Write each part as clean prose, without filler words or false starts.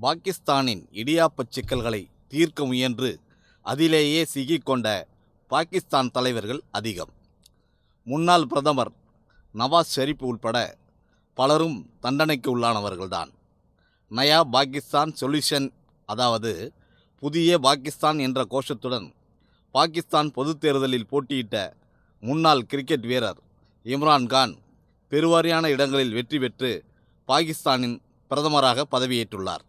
பாகிஸ்தானின் இடியாப்பச் சிக்கல்களை தீர்க்க முயன்று அதிலேயே சிக்கிக்கொண்ட பாகிஸ்தான் தலைவர்கள் அதிகம். முன்னாள் பிரதமர் நவாஸ் ஷெரீப் உள்பட பலரும் தண்டனைக்கு உள்ளானவர்கள்தான். நயா பாகிஸ்தான் சொல்யூஷன், அதாவது புதிய பாகிஸ்தான் என்ற கோஷத்துடன் பாகிஸ்தான் பொதுத் தேர்தலில் போட்டியிட்ட முன்னாள் கிரிக்கெட் வீரர் இம்ரான்கான் பெருவாரியான இடங்களில் வெற்றி பெற்று பாகிஸ்தானின் பிரதமராக பதவியேற்றுள்ளார்.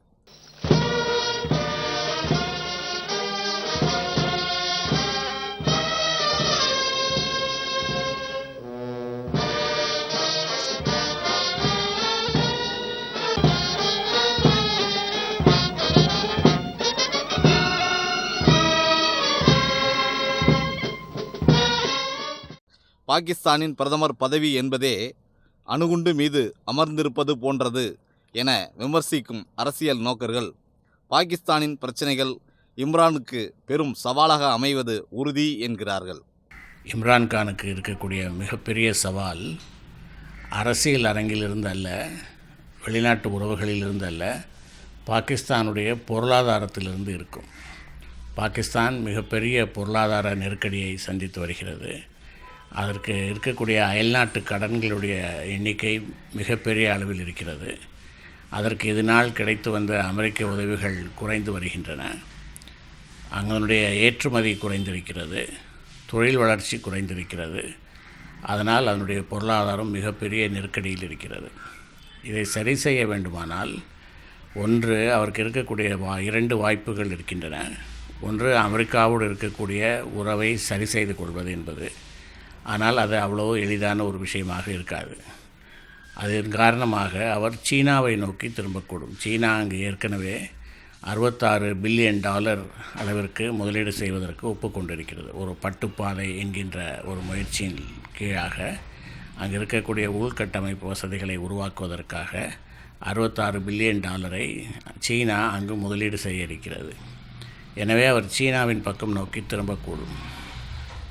பாகிஸ்தானின் பிரதமர் பதவி என்பதே அணுகுண்டு மீது அமர்ந்திருப்பது போன்றது என விமர்சிக்கும் அரசியல் நோக்கர்கள் பாகிஸ்தானின் பிரச்சனைகள் இம்ரானுக்கு பெரும் சவாலாக அமைவது உறுதி என்கிறார்கள். இம்ரான்கானுக்கு இருக்கக்கூடிய மிகப்பெரிய சவால் அரசியல் அரங்கிலிருந்து அல்ல, வெளிநாட்டு உறவுகளிலிருந்து அல்ல, பாகிஸ்தானுடைய பொருளாதாரத்திலிருந்து இருக்கும். பாகிஸ்தான் மிகப்பெரிய பொருளாதார நெருக்கடியை சந்தித்து வருகிறது. அதற்கு இருக்கக்கூடிய அயல்நாட்டு கடன்களுடைய எண்ணிக்கை மிகப்பெரிய அளவில் இருக்கிறது. அதற்கு இதனால் கிடைத்து வந்த அமெரிக்க உதவிகள் குறைந்து வருகின்றன. அதனுடைய ஏற்றுமதி குறைந்திருக்கிறது, தொழில் வளர்ச்சி குறைந்திருக்கிறது. அதனால் அதனுடைய பொருளாதாரம் மிகப்பெரிய நெருக்கடியில் இருக்கிறது. இதை சரி செய்ய வேண்டுமானால் ஒன்று, அவருக்கு இருக்கக்கூடிய இரண்டு வாய்ப்புகள் இருக்கின்றன. ஒன்று, அமெரிக்காவோடு இருக்கக்கூடிய உறவை சரி செய்து கொள்வது என்பது. ஆனால் அது அவ்வளோ எளிதான ஒரு விஷயமாக இருக்காது. அதன் காரணமாக அவர் சீனாவை நோக்கி திரும்பக்கூடும். சீனா அங்கு ஏற்கனவே $66 பில்லியன் அளவிற்கு முதலீடு செய்வதற்கு ஒப்புக்கொண்டிருக்கிறது. ஒரு பட்டுப்பாதை என்கின்ற ஒரு முயற்சியின் கீழாக அங்கு இருக்கக்கூடிய உள்கட்டமைப்பு வசதிகளை உருவாக்குவதற்காக $66 பில்லியன் சீனா அங்கு முதலீடு செய்ய இருக்கிறது. எனவே அவர் சீனாவின் பக்கம் நோக்கி திரும்பக்கூடும்.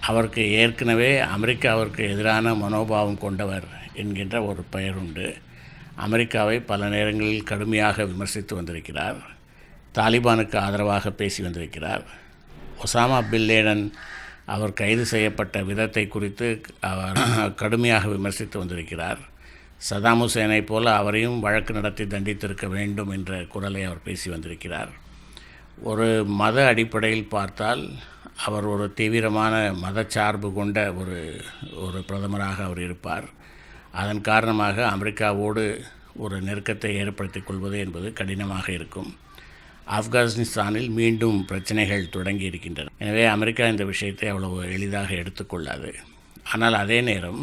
அவருக்கு ஏற்கனவே அமெரிக்காவிற்கு எதிரான மனோபாவம் கொண்டவர் என்கின்ற ஒரு பெயர் உண்டு. அமெரிக்காவை பல நேரங்களில் கடுமையாக விமர்சித்து வந்திருக்கிறார். தாலிபானுக்கு ஆதரவாக பேசி வந்திருக்கிறார். ஒசாமா பின் லேடன் அவர் கைது செய்யப்பட்ட விதத்தை குறித்து அவர் கடுமையாக விமர்சித்து வந்திருக்கிறார். சதாம் ஹுசேனை போல அவரையும் வழக்கு நடத்தி தண்டித்திருக்க வேண்டும் என்ற குரலை அவர் பேசி வந்திருக்கிறார். ஒரு மத அடிப்படையில் பார்த்தால் அவர் ஒரு தீவிரமான மதச்சார்பு கொண்ட ஒரு பிரதமராக அவர் இருப்பார். அதன் காரணமாக அமெரிக்காவோடு ஒரு நெருக்கத்தை ஏற்படுத்திக் கொள்வது என்பது கடினமாக இருக்கும். ஆப்கானிஸ்தானில் மீண்டும் பிரச்சனைகள் தொடங்கி இருக்கின்றன. எனவே அமெரிக்கா இந்த விஷயத்தை அவ்வளவு எளிதாக எடுத்துக்கொள்ளாது. ஆனால் அதே நேரம்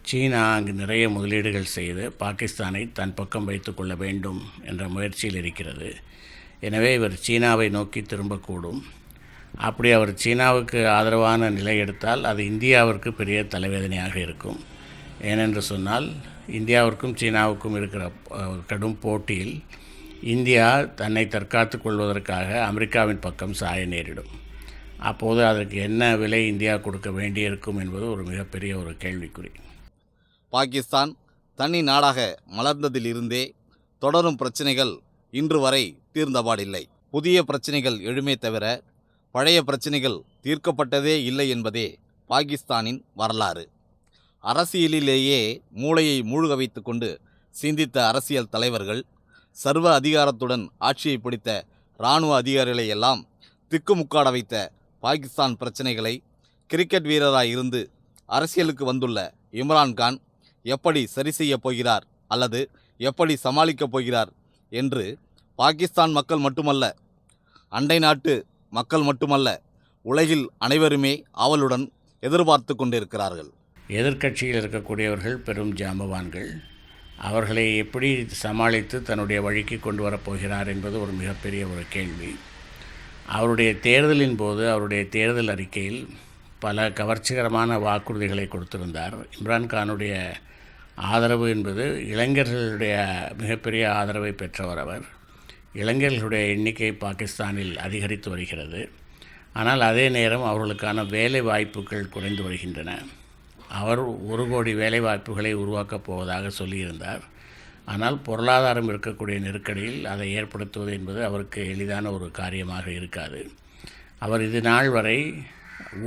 சீனா அங்கு நிறைய முதலீடுகள் செய்து பாகிஸ்தானை தன் பக்கம் வைத்து கொள்ள வேண்டும் என்ற முயற்சியில் இருக்கிறது. எனவே இவர் சீனாவை நோக்கி திரும்பக்கூடும். அப்படி அவர் சீனாவுக்கு ஆதரவான நிலை எடுத்தால் அது இந்தியாவிற்கு பெரிய தலைவேதனையாக இருக்கும். ஏனென்று சொன்னால் இந்தியாவிற்கும் சீனாவுக்கும் இருக்கிற கடும் போட்டியில் இந்தியா தன்னை தற்காத்து கொள்வதற்காக அமெரிக்காவின் பக்கம் சாய நேரிடும். அப்போது அதற்கு என்ன விலை இந்தியா கொடுக்க வேண்டியிருக்கும் என்பது ஒரு மிகப்பெரிய ஒரு கேள்விக்குறி. பாகிஸ்தான் தனி நாடாக மலர்ந்ததிலிருந்தே தொடரும் பிரச்சனைகள் இன்று வரை தீர்ந்தபாடில்லை. புதிய பிரச்சனைகள் எழுமே தவிர பழைய பிரச்சனைகள் தீர்க்கப்பட்டதே இல்லை என்பதே பாகிஸ்தானின் வரலாறு. அரசியலிலேயே மூளையை மூழ்க வைத்து கொண்டு சிந்தித்த அரசியல் தலைவர்கள், சர்வ அதிகாரத்துடன் ஆட்சியை பிடித்த இராணுவ அதிகாரிகளை எல்லாம் திக்குமுக்காட வைத்த பாகிஸ்தான் பிரச்சனைகளை கிரிக்கெட் வீரராய் இருந்து அரசியலுக்கு வந்துள்ள இம்ரான்கான் எப்படி சரி செய்யப் போகிறார் அல்லது எப்படி சமாளிக்கப் போகிறார் என்று பாகிஸ்தான் மக்கள் மட்டுமல்ல, அண்டை நாட்டு மக்கள் மட்டுமல்ல, உலகில் அனைவருமே ஆவலுடன் எதிர்பார்த்து கொண்டிருக்கிறார்கள். எதிர்க்கட்சியில் இருக்கக்கூடியவர்கள் பெரும் ஜாம்பவான்கள். அவர்களை எப்படி சமாளித்து தன்னுடைய வழிக்கு கொண்டு வரப்போகிறார் என்பது ஒரு மிகப்பெரிய ஒரு கேள்வி. அவருடைய தேர்தலின் போது அவருடைய தேர்தல் அறிக்கையில் பல கவர்ச்சிகரமான வாக்குறுதிகளை கொடுத்திருந்தார். இம்ரான்கானுடைய ஆதரவு என்பது இளைஞர்களுடைய மிகப்பெரிய ஆதரவை பெற்றவர் அவர். இளைஞர்களுடைய எண்ணிக்கை பாகிஸ்தானில் அதிகரித்து வருகிறது. ஆனால் அதே நேரம் அவர்களுக்கான வேலை வாய்ப்புகள் குறைந்து வருகின்றன. அவர் 1 கோடி வேலை வாய்ப்புகளை உருவாக்கப் போவதாக சொல்லியிருந்தார். ஆனால் பொருளாதாரம் இருக்கக்கூடிய நெருக்கடியில் அதை ஏற்படுத்துவது என்பது அவருக்கு எளிதான ஒரு காரியமாக இருக்காது. அவர் இது நாள் வரை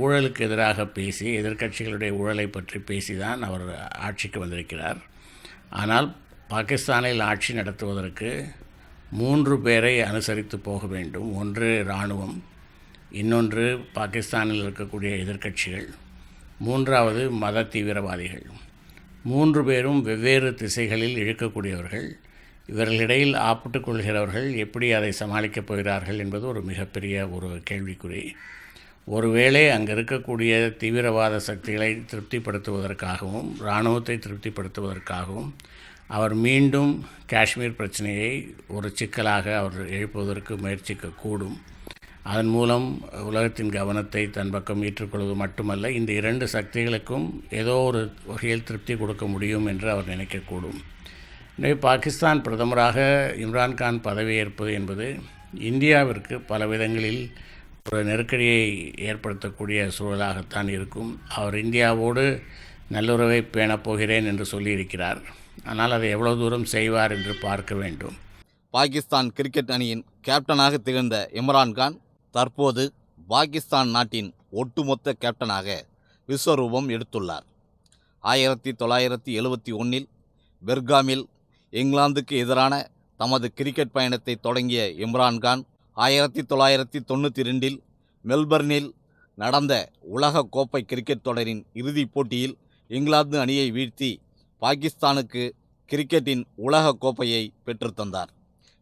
ஊழலுக்கு எதிராக பேசி, எதிர்க்கட்சிகளுடைய ஊழலை பற்றி பேசி தான் அவர் ஆட்சிக்கு வந்திருக்கிறார். ஆனால் பாகிஸ்தானில் ஆட்சி நடத்துவதற்கு 3 பேரை அனுசரித்து போக வேண்டும். ஒன்று இராணுவம், இன்னொன்று பாகிஸ்தானில் இருக்கக்கூடிய எதிர்க்கட்சிகள், 3வது மத தீவிரவாதிகள். 3 பேரும் வெவ்வேறு திசைகளில் இழுக்கக்கூடியவர்கள். இவர்களிடையில் ஆப்பிட்டுக் கொள்கிறவர்கள் எப்படி அதை சமாளிக்கப் போகிறார்கள் என்பது ஒரு மிகப்பெரிய ஒரு கேள்விக்குறி. ஒருவேளை அங்கே இருக்கக்கூடிய தீவிரவாத சக்திகளை திருப்திப்படுத்துவதற்காகவும் இராணுவத்தை திருப்திப்படுத்துவதற்காகவும் அவர் மீண்டும் காஷ்மீர் பிரச்சனையை ஒரு சிக்கலாக அவர் எழுப்புவதற்கு முயற்சிக்கக்கூடும். அதன் மூலம் உலகத்தின் கவனத்தை தன் பக்கம் ஈற்றுக்கொள்வது மட்டுமல்ல, இந்த 2 சக்திகளுக்கும் ஏதோ ஒரு வகையில் திருப்தி கொடுக்க முடியும் என்று அவர் நினைக்கக்கூடும். எனவே பாகிஸ்தான் பிரதமராக இம்ரான்கான் பதவியேற்பது என்பது இந்தியாவிற்கு பல விதங்களில் ஒரு நெருக்கடியை ஏற்படுத்தக்கூடிய சூழலாகத்தான் இருக்கும். அவர் இந்தியாவோடு நல்லுறவை பேணப் போகிறேன் என்று சொல்லியிருக்கிறார். ஆனால் அதை எவ்வளவு தூரம் செய்வார் என்று பார்க்க வேண்டும். பாகிஸ்தான் கிரிக்கெட் அணியின் கேப்டனாக திகழ்ந்த இம்ரான்கான் தற்போது பாகிஸ்தான் நாட்டின் ஒட்டுமொத்த கேப்டனாக விஸ்வரூபம் எடுத்துள்ளார். 1971 பெர்காமில் இங்கிலாந்துக்கு எதிரான தமது கிரிக்கெட் பயணத்தை தொடங்கிய இம்ரான்கான் 1992 மெல்பர்னில் நடந்த உலக கோப்பை கிரிக்கெட் தொடரின் இறுதிப் போட்டியில் இங்கிலாந்து அணியை வீழ்த்தி பாகிஸ்தானுக்கு கிரிக்கெட்டின் உலக கோப்பையை பெற்றுத்தந்தார்.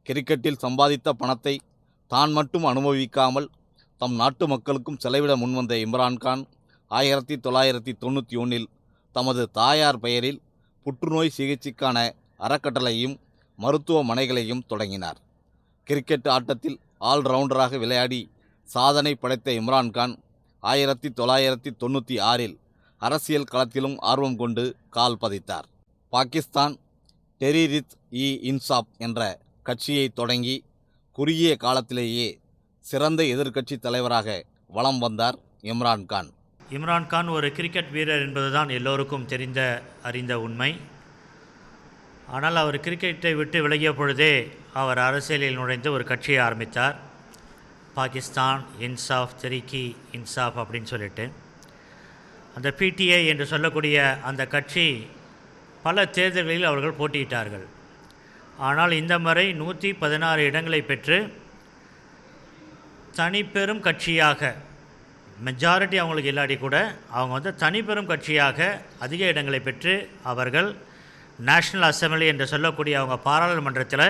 கிரிக்கெட்டில் சம்பாதித்த பணத்தை தான் மட்டும் அனுபவிக்காமல் தம் நாட்டு மக்களுக்கும் செலவிட முன்வந்த இம்ரான்கான் 1991 தமது தாயார் பெயரில் புற்றுநோய் சிகிச்சைக்கான அறக்கட்டளையும் மருத்துவமனைகளையும் தொடங்கினார். கிரிக்கெட் ஆட்டத்தில் ஆல்ரவுண்டராக விளையாடி சாதனை படைத்த இம்ரான்கான் 1996 அரசியல் களத்திலும் ஆர்வம் கொண்டு கால் பதித்தார். பாகிஸ்தான் தெஹ்ரீக்-இ-இன்சாப் என்ற கட்சியை தொடங்கி குறுகிய காலத்திலேயே சிறந்த எதிர்க்கட்சி தலைவராக வலம் வந்தார் இம்ரான்கான். இம்ரான்கான் ஒரு கிரிக்கெட் வீரர் என்பதுதான் எல்லோருக்கும் அறிந்த உண்மை. ஆனால் அவர் கிரிக்கெட்டை விட்டு விலகிய பொழுதே அவர் அரசியலில் நுழைந்து ஒரு கட்சியை ஆரம்பித்தார். பாகிஸ்தான் தெஹ்ரீக் இன்சாப் அப்படின்னு சொல்லிட்டு அந்த பிடிஐ என்று சொல்லக்கூடிய அந்த கட்சி பல தேர்தல்களில் அவர்கள் போட்டியிட்டார்கள். ஆனால் இந்த முறை 116 இடங்களை பெற்று தனிப்பெரும் கட்சியாக, மெஜாரிட்டி அவங்களுக்கு இல்லாட்டி கூட அவங்க தனிப்பெரும் கட்சியாக அதிக இடங்களை பெற்று அவர்கள் நேஷ்னல் அசெம்பிளி என்று சொல்லக்கூடிய அவங்க பாராளுமன்றத்தில்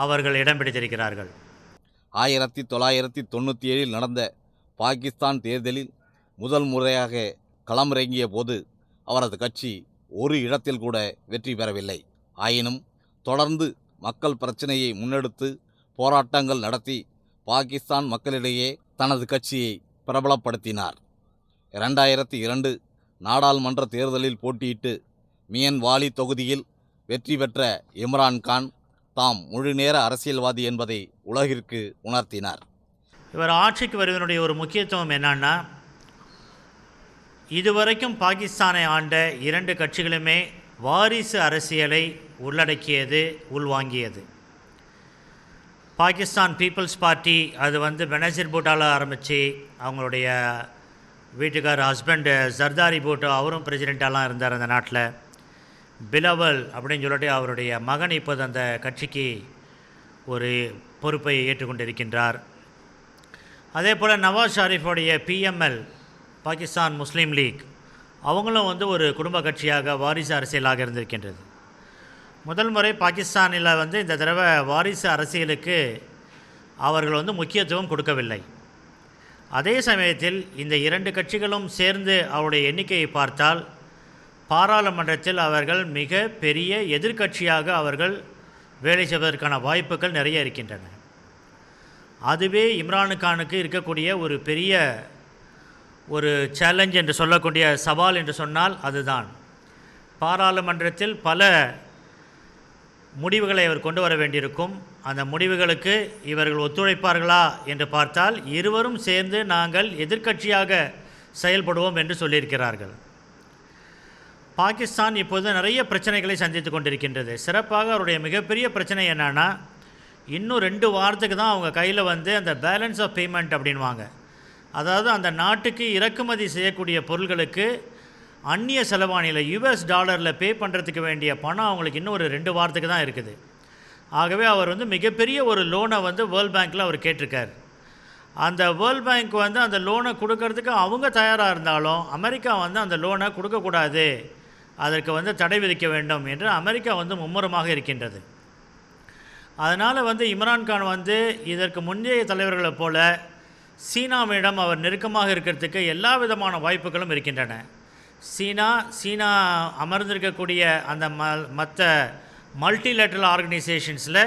அவர்கள் இடம் பிடித்திருக்கிறார்கள். 1997 நடந்த பாகிஸ்தான் தேர்தலில் முதல் முறையாக களமிறங்கிய போது அவரது கட்சி ஒரு இடத்தில் கூட வெற்றி பெறவில்லை. ஆயினும் தொடர்ந்து மக்கள் பிரச்சனையை முன்னெடுத்து போராட்டங்கள் நடத்தி பாகிஸ்தான் மக்களிடையே தனது கட்சியை பிரபலப்படுத்தினார். 2002 நாடாளுமன்ற தேர்தலில் போட்டியிட்டு மியன்வாலி தொகுதியில் வெற்றி பெற்ற இம்ரான்கான் தாம் முழுநேர அரசியல்வாதி என்பதை உலகிற்கு உணர்த்தினார். இவர் ஆட்சிக்கு வருவதனுடைய ஒரு முக்கியத்துவம் என்னன்னா, இதுவரைக்கும் பாகிஸ்தானை ஆண்ட 2 கட்சிகளுமே வாரிசு அரசியலை உள்ளடக்கியது, உள்வாங்கியது. பாகிஸ்தான் பீப்புள்ஸ் பார்ட்டி அது பெனசீர் பூட்டால் ஆரம்பித்து அவங்களுடைய வீட்டுக்கார் ஹஸ்பண்ட் ஜர்தாரி பூட்டோ அவரும் பிரசிடெண்ட்டாலாம் இருந்தார் அந்த நாட்டில். பிலவல் அப்படின்னு சொல்லிட்டு அவருடைய மகன் இப்போது அந்த கட்சிக்கு ஒரு பொறுப்பை ஏற்றுக்கொண்டிருக்கின்றார். அதே போல் நவாஸ் ஷெரீஃபுடைய பிஎம்எல் பாகிஸ்தான் முஸ்லீம் லீக் அவங்களும் ஒரு குடும்ப கட்சியாக வாரிசு அரசியலாக இருந்திருக்கின்றது. முதல் முறை பாகிஸ்தானில் இந்த தடவை வாரிசு அரசியலுக்கு அவர்கள் முக்கியத்துவம் கொடுக்கவில்லை. அதே சமயத்தில் இந்த 2 கட்சிகளும் சேர்ந்து அவருடைய எண்ணிக்கையை பார்த்தால் பாராளுமன்றத்தில் அவர்கள் மிக பெரிய எதிர்க்கட்சியாக அவர்கள் வேலை செய்வதற்கான வாய்ப்புகள் நிறைய இருக்கின்றன. அதுவே இம்ரான்கானுக்கு இருக்கக்கூடிய ஒரு பெரிய ஒரு சேலஞ்ச் என்று சொல்லக்கூடிய சவால் என்று சொன்னால் அதுதான். பாராளுமன்றத்தில் பல முடிவுகளை அவர் கொண்டு வர வேண்டியிருக்கும். அந்த முடிவுகளுக்கு இவர்கள் ஒத்துழைப்பார்களா என்று பார்த்தால் இருவரும் சேர்ந்து நாங்கள் எதிர்க்கட்சியாக செயல்படுவோம் என்று சொல்லியிருக்கிறார்கள். பாகிஸ்தான் இப்போது நிறைய பிரச்சனைகளை சந்தித்து கொண்டிருக்கின்றது. சிறப்பாக அவருடைய மிகப்பெரிய பிரச்சனை என்னன்னா, இன்னும் 2 வாரத்துக்கு தான் அவங்க கையில் வந்து அந்த பேலன்ஸ் ஆஃப் பேமெண்ட் அப்படின்வாங்க. அதாவது அந்த நாட்டுக்கு இறக்குமதி செய்யக்கூடிய பொருள்களுக்கு அந்நிய செலவாணியில் யுஎஸ் டாலரில் பே பண்ணுறதுக்கு வேண்டிய பணம் அவங்களுக்கு இன்னும் ஒரு 2 வாரத்துக்கு தான் இருக்குது. ஆகவே அவர் வந்து மிகப்பெரிய ஒரு லோனை வந்து வேர்ல்ட் பேங்க்கில் அவர் கேட்டிருக்கார். அந்த வேர்ல்ட் பேங்க் வந்து அந்த லோனை கொடுக்கறதுக்கு அவங்க தயாராக இருந்தாலும் அமெரிக்கா வந்து அந்த லோனை கொடுக்கக்கூடாது, அதற்கு வந்து தடை விதிக்க வேண்டும் என்று அமெரிக்கா வந்து மும்முரமாக இருக்கின்றது. அதனால் வந்து இம்ரான்கான் வந்து இதற்கு முந்தைய தலைவர்களைப் போல சீனாவிடம் அவர் நெருக்கமாக இருக்கிறதுக்கு எல்லா விதமான வாய்ப்புகளும் இருக்கின்றன. சீனா அமர்ந்திருக்கக்கூடிய அந்த மற்ற மல்டிலேட்ரல் ஆர்கனைசேஷன்ஸில்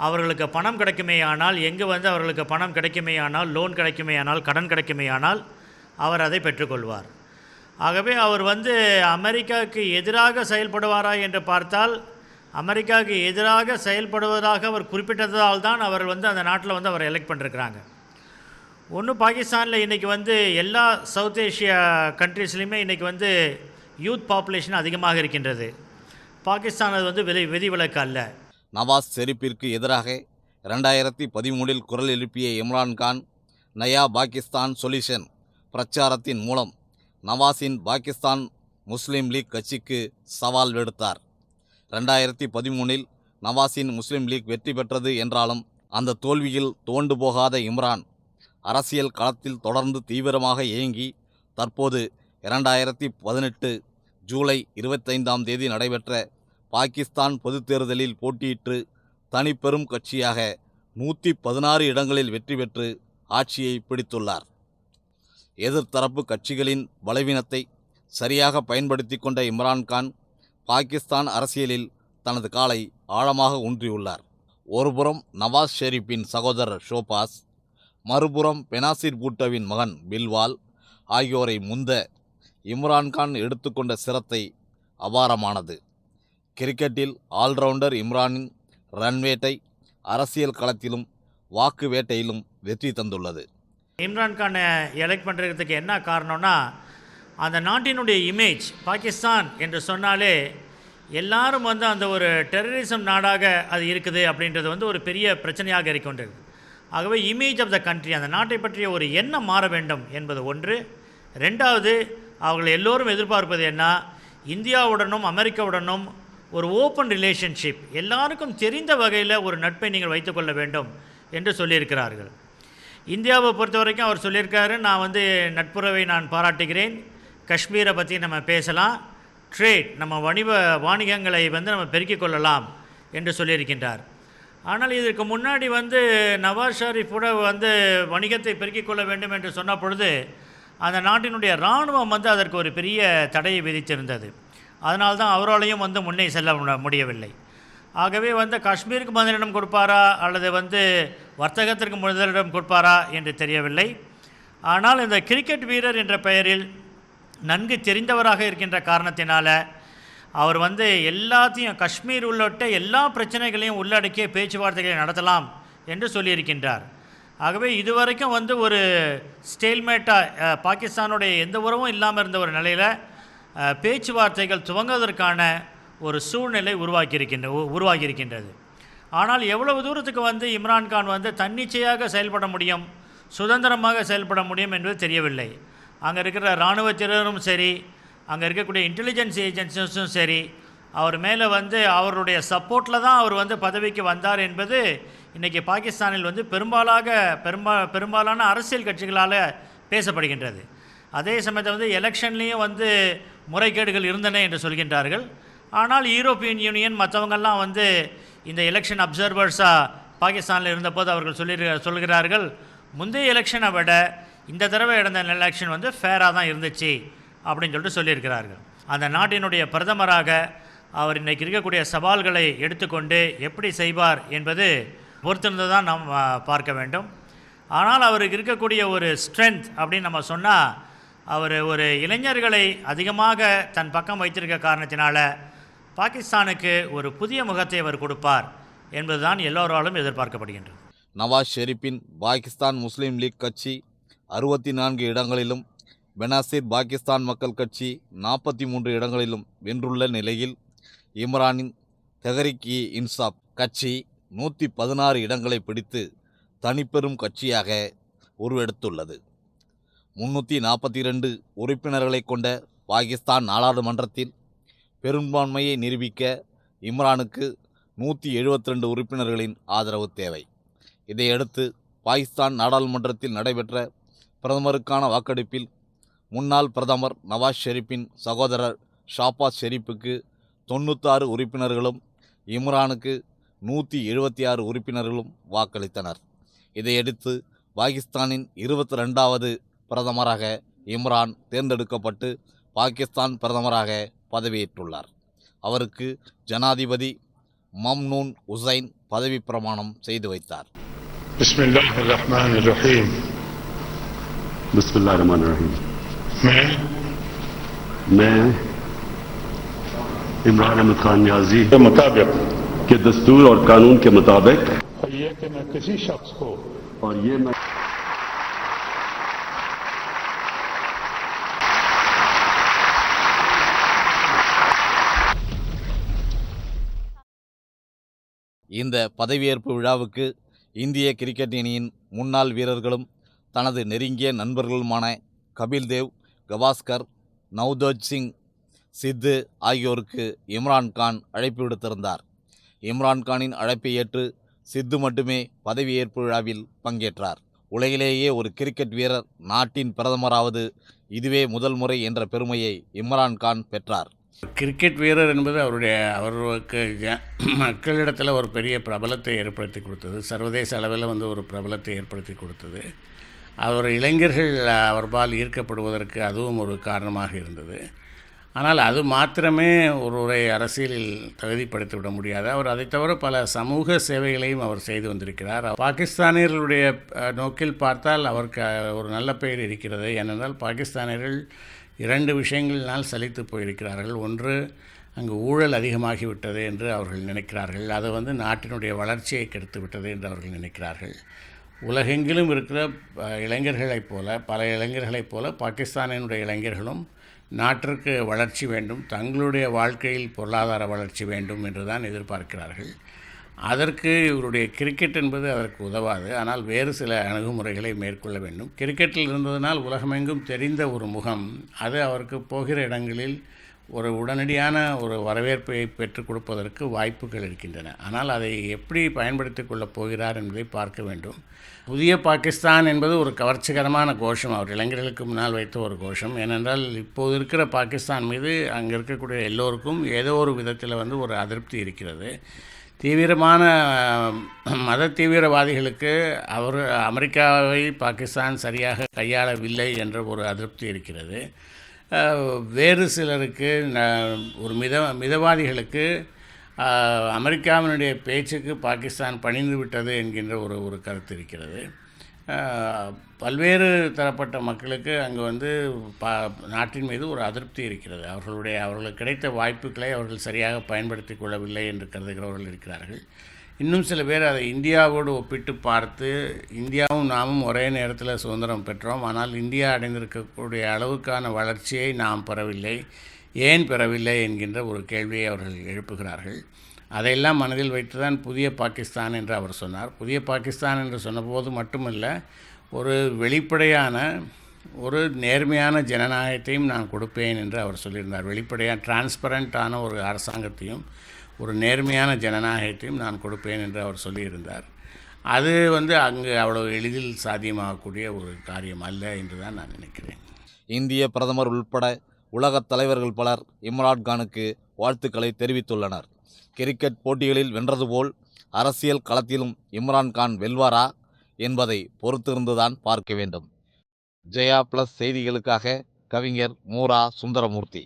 அவர்களுக்கு பணம் கிடைக்குமேயானால், எங்கே வந்து அவர்களுக்கு பணம் கிடைக்குமேயானால், லோன் கிடைக்குமேயானால், கடன் கிடைக்குமேயானால் அவர் அதை பெற்றுக்கொள்வார். ஆகவே அவர் வந்து அமெரிக்காவுக்கு எதிராக செயல்படுவாரா என்று பார்த்தால், அமெரிக்காவுக்கு எதிராக செயல்படுவதாக அவர் குறிப்பிட்டதால் தான் அவர் வந்து அந்த நாட்டில் வந்து அவர் எலெக்ட் பண்ணிருக்கிறாங்க. ஒன்று, பாகிஸ்தானில் இன்றைக்கி வந்து எல்லா சவுத் ஏஷியா கண்ட்ரீஸ்லையுமே இன்றைக்கி வந்து யூத் பாப்புலேஷன் அதிகமாக இருக்கின்றது. பாகிஸ்தான் அது வந்து விதிவிலக்கு அல்ல. நவாஸ் ஷெரீப்பிற்கு எதிராக 2013 குரல் எழுப்பிய இம்ரான்கான் நயா பாகிஸ்தான் சொல்யூஷன் பிரச்சாரத்தின் மூலம் நவாஸின் பாகிஸ்தான் முஸ்லீம் லீக் கட்சிக்கு சவால் விடுத்தார். 2013 நவாஸின் முஸ்லீம் லீக் வெற்றி பெற்றது என்றாலும் அந்த தோல்வியில் தோண்டு போகாத இம்ரான் அரசியல் களத்தில் தொடர்ந்து தீவிரமாக இயங்கி தற்போது 2018 ஜூலை 25 நடைபெற்ற பாகிஸ்தான் பொதுத் தேர்தலில் போட்டியிட்டு தனிப்பெரும் கட்சியாக 116 இடங்களில் வெற்றி பெற்று ஆட்சியை பிடித்துள்ளார். எதிர்த்தரப்பு கட்சிகளின் பலவீனத்தை சரியாக பயன்படுத்தி கொண்ட இம்ரான்கான் பாகிஸ்தான் அரசியலில் தனது காலை ஆழமாக ஊன்றியுள்ளார். ஒருபுறம் நவாஸ் ஷெரீப்பின் சகோதரர் ஷோபாஸ், மறுபுறம் பெனாசிர் பூட்டோவின் மகன் பில்வால் ஆகியோரை முந்த இம்ரான்கான் எடுத்துக்கொண்ட சிரத்தை அபாரமானது. கிரிக்கெட்டில் ஆல்ரவுண்டர் இம்ரானின் ரன்வேட்டை அரசியல் களத்திலும் வாக்கு வேட்டையிலும் வெற்றி தந்துள்ளது. இம்ரான்கானை எலெக்ட் பண்ணுறதுக்கு என்ன காரணம்னா, அந்த நாட்டினுடைய இமேஜ், பாகிஸ்தான் என்று சொன்னாலே எல்லாரும் வந்து அந்த ஒரு டெரரிசம் நாடாக அது இருக்குது அப்படின்றது வந்து ஒரு பெரிய பிரச்சனையாக இருக்கின்றது. ஆகவே இமேஜ் ஆஃப் த கண்ட்ரி, அந்த நாட்டை பற்றிய ஒரு எண்ணம் மாற வேண்டும் என்பது ஒன்று. ரெண்டாவது, அவர்கள் எல்லோரும் எதிர்பார்ப்பது என்ன, இந்தியாவுடனும் அமெரிக்காவுடனும் ஒரு ஓப்பன் ரிலேஷன்ஷிப், எல்லாருக்கும் தெரிந்த வகையில் ஒரு நட்பை நீங்கள் வைத்துக்கொள்ள வேண்டும் என்று சொல்லியிருக்கிறார்கள். இந்தியாவை பொறுத்த வரைக்கும் அவர் சொல்லியிருக்காரு, நான் வந்து நட்புறவை நான் பாராட்டுகிறேன், காஷ்மீரை பற்றி நம்ம பேசலாம், ட்ரேட், நம்ம வாணிகங்களை வந்து நம்ம பெருக்கிக் கொள்ளலாம் என்று சொல்லியிருக்கின்றார். ஆனால் இதற்கு முன்னாடி வந்து நவாஸ் ஷெரீப் கூட வந்து வணிகத்தை பெருக்கிக் கொள்ள வேண்டும் என்று சொன்ன பொழுது அந்த நாட்டினுடைய இராணுவம் வந்து அதற்கு ஒரு பெரிய தடையை விதித்திருந்தது. அதனால்தான் அவராலையும் வந்து முன்னே செல்ல முடியவில்லை. ஆகவே வந்து காஷ்மீருக்கு முதலிடம் கொடுப்பாரா அல்லது வந்து வர்த்தகத்திற்கு முதலிடம் கொடுப்பாரா என்று தெரியவில்லை. ஆனால் இந்த கிரிக்கெட் வீரர் என்ற பெயரில் நன்கு தெரிந்தவராக இருக்கின்ற காரணத்தினால அவர் வந்து எல்லாத்தையும், காஷ்மீர் உள்ளிட்ட எல்லா பிரச்சனைகளையும் உள்ளடக்கிய பேச்சுவார்த்தைகளை நடத்தலாம் என்று சொல்லியிருக்கின்றார். ஆகவே இதுவரைக்கும் வந்து ஒரு ஸ்டேல்மேட்டாக பாகிஸ்தானுடைய எந்த உறவும் இல்லாமல் இருந்த ஒரு நிலையில் பேச்சுவார்த்தைகள் துவங்குவதற்கான ஒரு சூழ்நிலை உருவாகியிருக்கின்றது. ஆனால் எவ்வளவு தூரத்துக்கு வந்து இம்ரான்கான் வந்து தன்னிச்சையாக செயல்பட முடியும், சுதந்திரமாக செயல்பட முடியும் என்பது தெரியவில்லை. அங்கே இருக்கிற இராணுவத்தினரும் சரி, அங்கே இருக்கக்கூடிய இன்டெலிஜென்ஸ் ஏஜென்சிஸும் சரி, அவர் மேலே வந்து அவருடைய சப்போர்ட்டில் தான் அவர் வந்து பதவிக்கு வந்தார் என்பது இன்றைக்கி பாகிஸ்தானில் வந்து பெரும்பாலான அரசியல் கட்சிகளால் பேசப்படுகின்றது. அதே சமயத்தில் வந்து எலெக்ஷன்லேயும் வந்து முறைகேடுகள் இருந்தன என்று சொல்கின்றார்கள். ஆனால் யூரோப்பியன் யூனியன் மற்றவங்கள்லாம் வந்து இந்த எலெக்ஷன் அப்சர்வர்ஸாக பாகிஸ்தானில் இருந்தபோது அவர்கள் சொல்கிறார்கள், முந்தைய எலெக்ஷனை விட இந்த தடவை நடந்த எலெக்ஷன் வந்து ஃபேராக தான் இருந்துச்சு அப்படின்னு சொல்லியிருக்கிறார்கள். அந்த நாட்டினுடைய பிரதமராக அவர் இன்றைக்கி இருக்கக்கூடிய சவால்களை எடுத்துக்கொண்டு எப்படி செய்வார் என்பது பொறுத்திருந்து தான் நாம் பார்க்க வேண்டும். ஆனால் அவருக்கு இருக்கக்கூடிய ஒரு ஸ்ட்ரென்த் அப்படின்னு நம்ம சொன்னால், அவர் ஒரு இளைஞர்களை அதிகமாக தன் பக்கம் வைத்திருக்க காரணத்தினால பாகிஸ்தானுக்கு ஒரு புதிய முகத்தை அவர் கொடுப்பார் என்பதுதான் எல்லோராலும் எதிர்பார்க்கப்படுகின்றது. நவாஸ் ஷெரீப்பின் பாகிஸ்தான் முஸ்லீம் லீக் கட்சி 64 இடங்களிலும் பெனாசிர் பாகிஸ்தான் மக்கள் கட்சி 43 இடங்களிலும் வென்றுள்ள நிலையில் இம்ரானின் தெஹ்ரிக்-இ-இன்சாப் கட்சி 116 இடங்களை பிடித்து தனிப்பெரும் கட்சியாக உருவெடுத்துள்ளது. 342 உறுப்பினர்களை கொண்ட பாகிஸ்தான் நாடாளுமன்றத்தில் பெரும்பான்மையை நிரூபிக்க இம்ரானுக்கு 172 உறுப்பினர்களின் ஆதரவு தேவை. இதையடுத்து பாகிஸ்தான் நாடாளுமன்றத்தில் நடைபெற்ற பிரதமருக்கான வாக்கெடுப்பில் முன்னாள் பிரதமர் நவாஸ் ஷெரீப்பின் சகோதரர் ஷாபாஸ் ஷெரீப்புக்கு 96 உறுப்பினர்களும் இம்ரானுக்கு 176 உறுப்பினர்களும் வாக்களித்தனர். இதையடுத்து பாகிஸ்தானின் 22வது பிரதமராக இம்ரான் தேர்ந்தெடுக்கப்பட்டு பாகிஸ்தான் பிரதமராக பதவியேற்றுள்ளார். அவருக்கு ஜனாதிபதி மம்னூன் உசைன் பதவி பிரமாணம் செய்து வைத்தார். बिस्मिल्लाहिर्रहमानिर्रहीम। बिस्मिल्लाहिर्रहमानिर्रहीम। मैं इमरान अहमद खान न्याजी के मुताबिक के दस्तूर और कानून के मुताबिक और ये कि मैं किसी शख्स को और ये मैं இந்த பதவியேற்பு விழாவுக்கு இந்திய கிரிக்கெட் அணியின் முன்னாள் வீரர்களும் தனது நெருங்கிய நண்பர்களுமான கபில் தேவ், கவாஸ்கர், நவ்ஜோத் சிங் சித்து ஆகியோருக்கு இம்ரான்கான் அழைப்பு விடுத்திருந்தார். இம்ரான்கானின் அழைப்பை ஏற்று சித்து மட்டுமே பதவியேற்பு விழாவில் பங்கேற்றார். உலகிலேயே ஒரு கிரிக்கெட் வீரர் நாட்டின் பிரதமராவது இதுவே முதல் முறை என்ற பெருமையை இம்ரான்கான் பெற்றார். கிரிக்கெட் வீரர் என்பது அவருக்கு மக்களிடத்தில் ஒரு பெரிய பிரபலத்தை ஏற்படுத்தி கொடுத்தது. சர்வதேச அளவில் ஒரு பிரபலத்தை ஏற்படுத்தி கொடுத்தது. அவர் இளைஞர்கள் அவர்பால் ஈர்க்கப்படுவதற்கு அதுவும் ஒரு காரணமாக இருந்தது. ஆனால் அது மாத்திரமே ஒருவரை அரசியலில் தகுதிப்படுத்தி விட முடியாது. அவர் அதை தவிர பல சமூக சேவைகளையும் அவர் செய்து வந்திருக்கிறார். பாகிஸ்தானியர்களுடைய நோக்கில் பார்த்தால் அவருக்கு ஒரு நல்ல பெயர் இருக்கிறது. ஏனென்றால் பாகிஸ்தானியர்கள் 2 விஷயங்களினால் சலித்து போயிருக்கிறார்கள். ஒன்று, அங்கு ஊழல் அதிகமாகிவிட்டது என்று அவர்கள் நினைக்கிறார்கள். அது நாட்டினுடைய வளர்ச்சியை கெடுத்து விட்டது என்று அவர்கள் நினைக்கிறார்கள். உலகெங்கிலும் இருக்கிற இளைஞர்களைப் போல, பல இளைஞர்களைப் போல பாகிஸ்தானினுடைய இளைஞர்களும் நாட்டிற்கு வளர்ச்சி வேண்டும், தங்களுடைய வாழ்க்கையில் பொருளாதார வளர்ச்சி வேண்டும் என்று தான் எதிர்பார்க்கிறார்கள். அதற்கு இவருடைய கிரிக்கெட் என்பது அதற்கு உதவாது. ஆனால் வேறு சில அணுகுமுறைகளை மேற்கொள்ள வேண்டும். கிரிக்கெட்டில் இருந்ததனால் உலகமெங்கும் தெரிந்த ஒரு முகம், அது அவருக்கு போகிற இடங்களில் ஒரு உடனடியான ஒரு வரவேற்பை பெற்றுக் கொடுப்பதற்கு வாய்ப்புகள் இருக்கின்றன. ஆனால் அதை எப்படி பயன்படுத்தி கொள்ளப் போகிறார் என்பதை பார்க்க வேண்டும். புதிய பாகிஸ்தான் என்பது ஒரு கவர்ச்சிகரமான கோஷம், அவர் இளைஞர்களுக்கு முன்னால் வைத்த ஒரு கோஷம். ஏனென்றால் இப்போது இருக்கிற பாகிஸ்தான் மீது அங்கே இருக்கக்கூடிய எல்லோருக்கும் ஏதோ ஒரு விதத்தில் ஒரு அதிருப்தி இருக்கிறது. தீவிரமான மத தீவிரவாதிகளுக்கு அமெரிக்காவை பாகிஸ்தான் சரியாக கையாளவில்லை என்ற ஒரு அதிருப்தி இருக்கிறது. வேறு சிலருக்கு, ஒரு மிதவாதிகளுக்கு அமெரிக்காவினுடைய பேச்சுக்கு பாகிஸ்தான் பணிந்து விட்டது என்கின்ற ஒரு கருத்து இருக்கிறது. பல்வேறு தரப்பட்ட மக்களுக்கு அங்கே நாட்டின் மீது ஒரு அதிருப்தி இருக்கிறது. அவர்களுக்கு கிடைத்த வாய்ப்புகளை அவர்கள் சரியாக பயன்படுத்தி கொள்ளவில்லை என்று கருதுகிறவர்கள் இருக்கிறார்கள். இன்னும் சில பேர் அதை இந்தியாவோடு ஒப்பிட்டு பார்த்து, இந்தியாவும் நாமும் ஒரே நேரத்தில் சுதந்திரம் பெற்றோம், ஆனால் இந்தியா அடைந்திருக்கக்கூடிய அளவுக்கான வளர்ச்சியை நாம் பெறவில்லை, ஏன் பெறவில்லை என்கின்ற ஒரு கேள்வியை அவர்கள் எழுப்புகிறார்கள். அதையெல்லாம் மனதில் வைத்து தான் புதிய பாகிஸ்தான் என்று அவர் சொன்னார். புதிய பாகிஸ்தான் என்று சொன்னபோது மட்டுமல்ல, ஒரு வெளிப்படையான, ஒரு நேர்மையான ஜனநாயகத்தையும் நான் கொடுப்பேன் என்று அவர் சொல்லியிருந்தார். வெளிப்படையான, டிரான்ஸ்பரண்ட்டான ஒரு அரசாங்கத்தையும் ஒரு நேர்மையான ஜனநாயகத்தையும் நான் கொடுப்பேன் என்று அவர் சொல்லியிருந்தார். அது அங்கு அவ்வளவு எளிதில் சாத்தியமாகக்கூடிய ஒரு காரியம் அல்ல என்று தான் நான் நினைக்கிறேன். இந்திய பிரதமர் உள்பட உலகத் தலைவர்கள் பலர் இம்ரான்கானுக்கு வாழ்த்துக்களை தெரிவித்துள்ளனர். கிரிக்கெட் போட்டிகளில் வென்றது போல் அரசியல் களத்திலும் இம்ரான்கான் வெல்வாரா என்பதை பொறுத்திருந்துதான் பார்க்க வேண்டும். ஜெயா ப்ளஸ் செய்திகளுக்காக கவிஞர் மூரா சுந்தரமூர்த்தி.